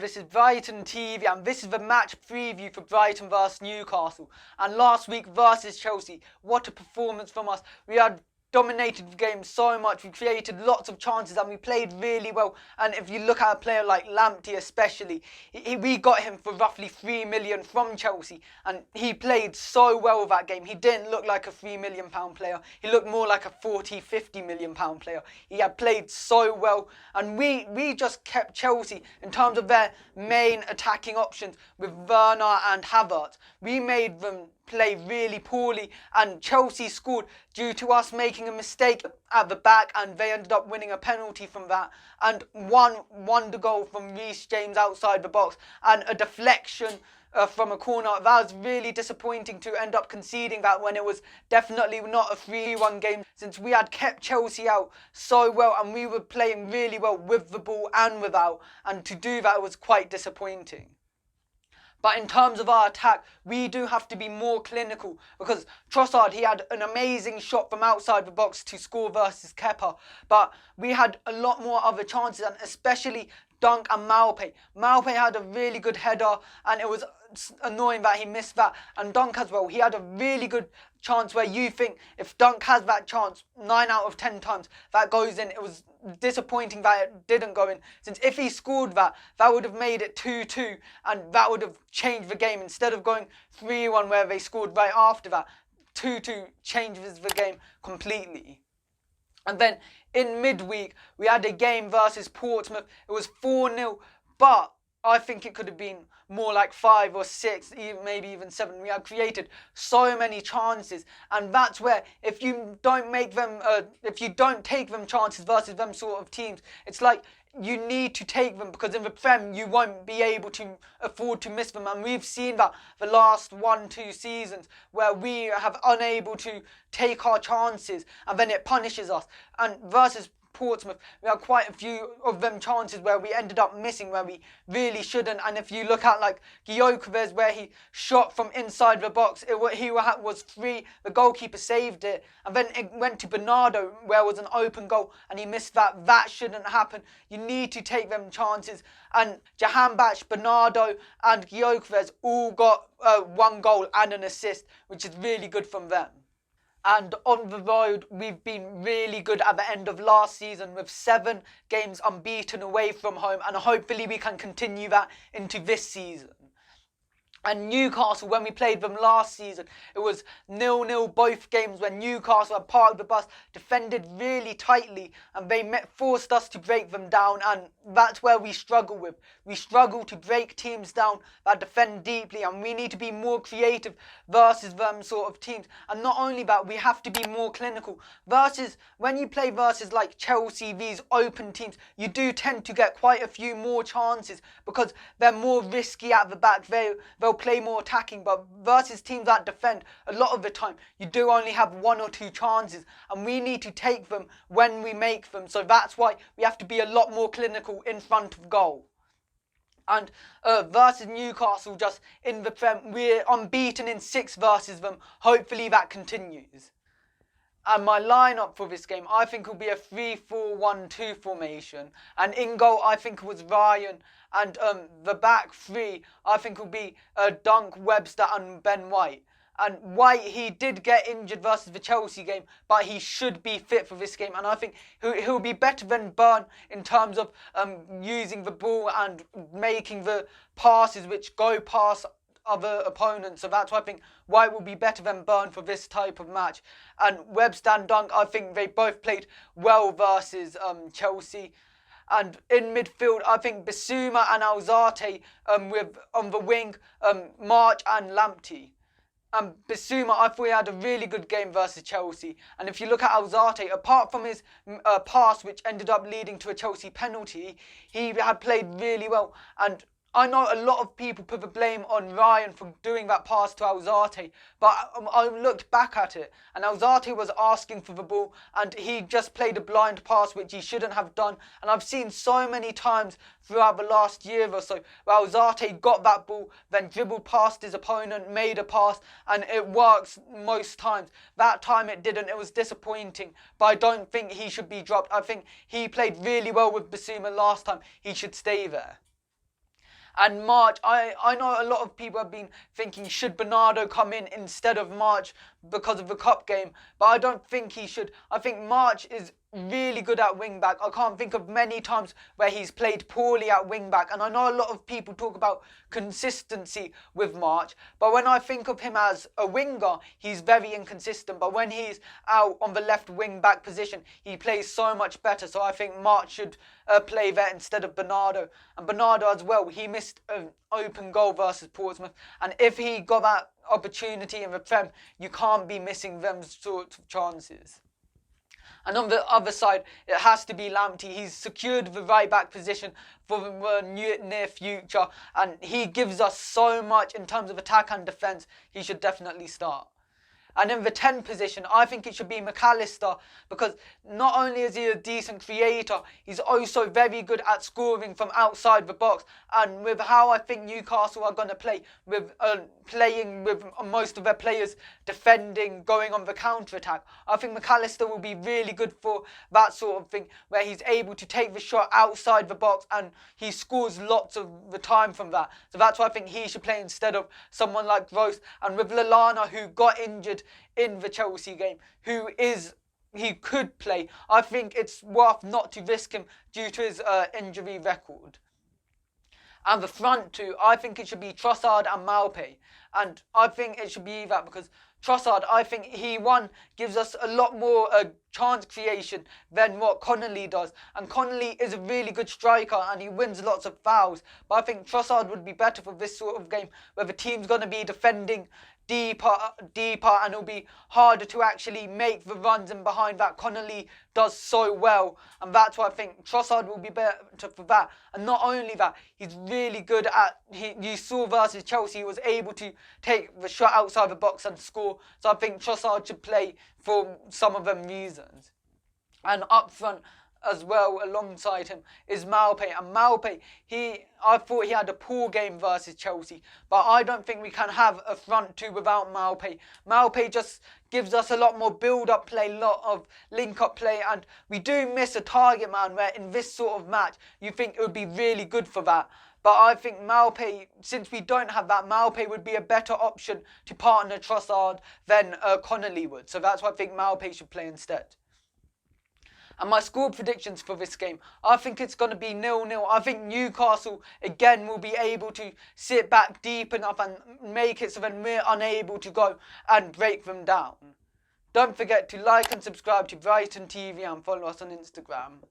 this is Brighton TV and this is the match preview for Brighton vs Newcastle. And last week versus Chelsea, what a performance from us. We had dominated the game so much, we created lots of chances and we played really well. And if you look at a player like Lamptey especially, we got him for roughly 3 million from Chelsea and he played so well that game. He didn't look like a £3 million player, he looked more like a 40-50 million pound player. He had played so well and we just kept Chelsea in terms of their main attacking options with Werner and Havertz. We made them play really poorly and Chelsea scored due to us making a mistake at the back and they ended up winning a penalty from that, and one wonder goal from Reece James outside the box and a deflection from a corner. That was really disappointing to end up conceding that when it was definitely not a 3-1 game, since we had kept Chelsea out so well and we were playing really well with the ball and without, and to do that was quite disappointing. But in terms of our attack, we do have to be more clinical because Trossard, he had an amazing shot from outside the box to score versus Kepa. But we had a lot more other chances, and especially Dunk and Maupay. Maupay had a really good header and it was annoying that he missed that. And Dunk as well, he had a really good chance where you think if Dunk has that chance 9 out of 10 times that goes in. It was disappointing that it didn't go in, since if he scored that would have made it 2-2 and that would have changed the game. Instead of going 3-1 where they scored right after that, 2-2 changes the game completely. And then in midweek we had a game versus Portsmouth. It was 4-0, but I think it could have been more like 5 or 6, maybe even 7. We had created so many chances, and that's where if you don't make them, if you don't take them chances versus them sort of teams, it's like you need to take them, because in the Prem you won't be able to afford to miss them. And we've seen that the last 1-2 seasons where we have unable to take our chances and then it punishes us. And versus Portsmouth, we had quite a few of them chances where we ended up missing where we really shouldn't. And if you look at like Gyökeres, where he shot from inside the box, he was free, the goalkeeper saved it, and then it went to Bernardo where it was an open goal and he missed that. That shouldn't happen. You need to take them chances, and Jahanbakhsh, Bernardo and Gyökeres all got 1 goal and an assist, which is really good from them. And on the road, we've been really good at the end of last season with 7 games unbeaten away from home, and hopefully we can continue that into this season. And Newcastle, when we played them last season, it was 0-0 both games, when Newcastle had parked the bus, defended really tightly, and they forced us to break them down, and that's where we struggle with. We struggle to break teams down that defend deeply, and we need to be more creative versus them sort of teams. And not only that, we have to be more clinical. When you play versus like Chelsea, these open teams, you do tend to get quite a few more chances because they're more risky at the back. They'll play more attacking, but versus teams that defend, a lot of the time you do only have 1 or 2 chances, and we need to take them when we make them. So that's why we have to be a lot more clinical in front of goal. And versus Newcastle, just in the Prem, we're unbeaten in 6 versus them. Hopefully that continues. And my lineup for this game, I think will be a 3-4-1-2 formation. And in goal, I think it was Ryan. And the back 3, I think will be Dunk, Webster and Ben White. And White, he did get injured versus the Chelsea game, but he should be fit for this game. And I think he'll be better than Burn in terms of using the ball and making the passes which go past other opponents. So that's why I think White will be better than Burn for this type of match. And Webster and Dunk, I think they both played well versus Chelsea. And in midfield, I think Bissouma and Alzate with on the wing, March and Lamptey. Bissouma, I thought he had a really good game versus Chelsea. And if you look at Alzate, apart from his pass, which ended up leading to a Chelsea penalty, he had played really well. And I know a lot of people put the blame on Ryan for doing that pass to Alzate, but I looked back at it and Alzate was asking for the ball and he just played a blind pass which he shouldn't have done. And I've seen so many times throughout the last year or so where Alzate got that ball, then dribbled past his opponent, made a pass, and it works most times. That time it didn't. It was disappointing, but I don't think he should be dropped. I think he played really well with Bissouma last time. He should stay there. And March, I know a lot of people have been thinking, should Bernardo come in instead of March because of the cup game? But I don't think he should. I think March is really good at wing back. I can't think of many times where he's played poorly at wing back. And I know a lot of people talk about consistency with March, but when I think of him as a winger, he's very inconsistent. But when he's out on the left wing back position, he plays so much better. So I think March should play there instead of Bernardo. And Bernardo as well, he missed an open goal versus Portsmouth. And if he got that opportunity in the Prem, you can't be missing them sorts of chances. And on the other side, it has to be Lamptey. He's secured the right back position for the near future, and he gives us so much in terms of attack and defence. He should definitely start. And in the 10 position, I think it should be McAllister, because not only is he a decent creator, he's also very good at scoring from outside the box. And with how I think Newcastle are going to play, with playing with most of their players defending, going on the counter-attack, I think McAllister will be really good for that sort of thing, where he's able to take the shot outside the box and he scores lots of the time from that. So that's why I think he should play instead of someone like Gross. And with Lallana, who got injured in the Chelsea game, he could play, I think it's worth not to risk him due to his injury record. And the front two, I think it should be Trossard and Maupay. And I think it should be that because Trossard, I think he gives us a lot more chance creation than what Connolly does. And Connolly is a really good striker and he wins lots of fouls. But I think Trossard would be better for this sort of game where the team's going to be defending deeper, and it'll be harder to actually make the runs in behind that Connolly does so well. And that's why I think Trossard will be better for that. And not only that, he's really good at, you saw versus Chelsea, he was able to take the shot outside the box and score. So I think Trossard should play for some of them reasons. And up front as well, alongside him, is Maupay. And Maupay, I thought he had a poor game versus Chelsea, but I don't think we can have a front two without Maupay. Maupay just gives us a lot more build-up play, a lot of link-up play, and we do miss a target man where in this sort of match, you think it would be really good for that. But I think Maupay, since we don't have that, Maupay would be a better option to partner Trossard than Connolly would. So that's why I think Maupay should play instead. And my score predictions for this game, I think it's going to be 0-0. I think Newcastle, again, will be able to sit back deep enough and make it so that we're unable to go and break them down. Don't forget to like and subscribe to Brighton TV and follow us on Instagram.